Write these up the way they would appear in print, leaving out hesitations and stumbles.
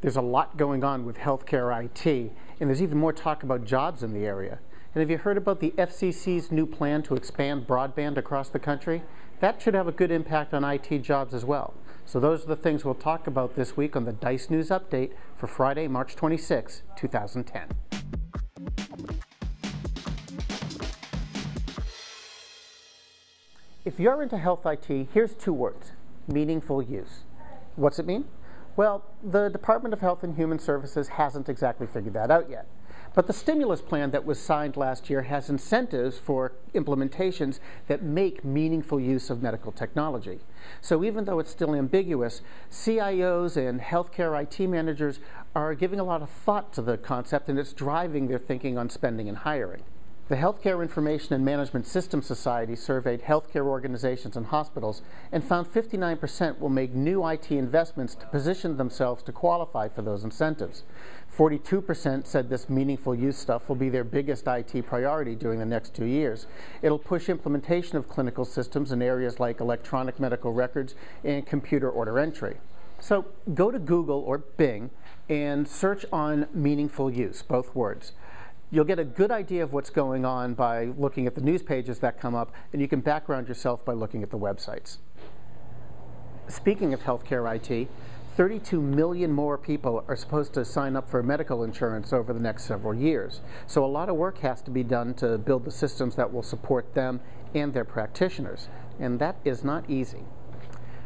There's a lot going on with healthcare IT, and there's even more talk about jobs in the area. And have you heard about the FCC's new plan to expand broadband across the country? That should have a good impact on IT jobs as well. So those are the things we'll talk about this week on the DICE News Update for Friday, March 26, 2010. If you're into health IT, here's two words: meaningful use. What's it mean? Well, the Department of Health and Human Services hasn't exactly figured that out yet. But the stimulus plan that was signed last year has incentives for implementations that make meaningful use of medical technology. So even though it's still ambiguous, CIOs and healthcare IT managers are giving a lot of thought to the concept, and it's driving their thinking on spending and hiring. The Healthcare Information and Management Systems Society surveyed healthcare organizations and hospitals and found 59% will make new IT investments to position themselves to qualify for those incentives. 42% said this meaningful use stuff will be their biggest IT priority during the next 2 years. It'll push implementation of clinical systems in areas like electronic medical records and computer order entry. So go to Google or Bing and search on meaningful use, both words. You'll get a good idea of what's going on by looking at the news pages that come up, and you can background yourself by looking at the websites. Speaking of healthcare IT, 32 million more people are supposed to sign up for medical insurance over the next several years. So a lot of work has to be done to build the systems that will support them and their practitioners, and that is not easy.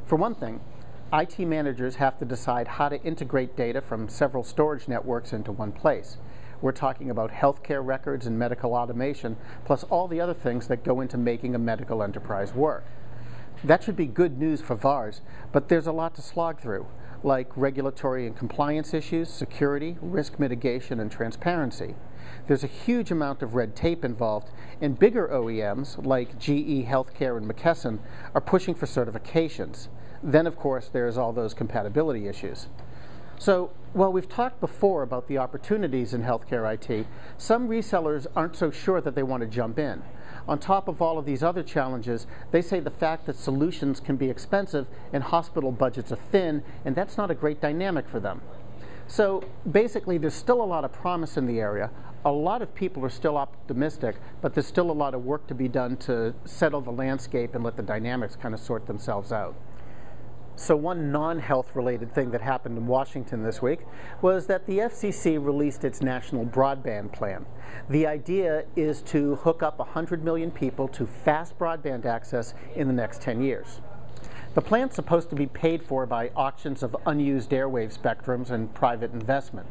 For one thing, IT managers have to decide how to integrate data from several storage networks into one place. We're talking about healthcare records and medical automation, plus all the other things that go into making a medical enterprise work. That should be good news for VARs, but there's a lot to slog through, like regulatory and compliance issues, security, risk mitigation, and transparency. There's a huge amount of red tape involved, and bigger OEMs, like GE Healthcare and McKesson, are pushing for certifications. Then, of course, there's all those compatibility issues. So, while we've talked before about the opportunities in healthcare IT, some resellers aren't so sure that they want to jump in. On top of all of these other challenges, they say the fact that solutions can be expensive and hospital budgets are thin, and that's not a great dynamic for them. So basically, there's still a lot of promise in the area. A lot of people are still optimistic, but there's still a lot of work to be done to settle the landscape and let the dynamics kind of sort themselves out. So one non-health related thing that happened in Washington this week was that the FCC released its national broadband plan. The idea is to hook up 100 million people to fast broadband access in the next 10 years. The plan's supposed to be paid for by auctions of unused airwave spectrums and private investment.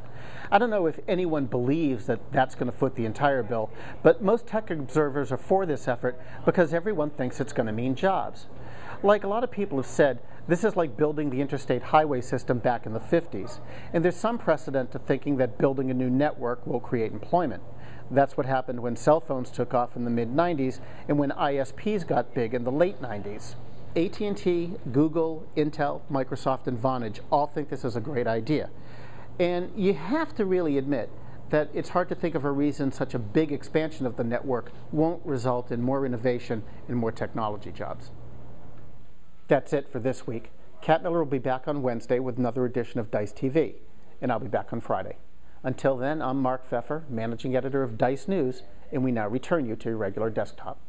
I don't know if anyone believes that that's going to foot the entire bill, but most tech observers are for this effort because everyone thinks it's going to mean jobs. Like a lot of people have said, this is like building the interstate highway system back in the 50s, and there's some precedent to thinking that building a new network will create employment. That's what happened when cell phones took off in the mid-90s and when ISPs got big in the late 90s. AT&T, Google, Intel, Microsoft, and Vonage all think this is a great idea. And you have to really admit that it's hard to think of a reason such a big expansion of the network won't result in more innovation and more technology jobs. That's it for this week. Kat Miller will be back on Wednesday with another edition of DICE TV, and I'll be back on Friday. Until then, I'm Mark Pfeffer, Managing Editor of DICE News, and we now return you to your regular desktop.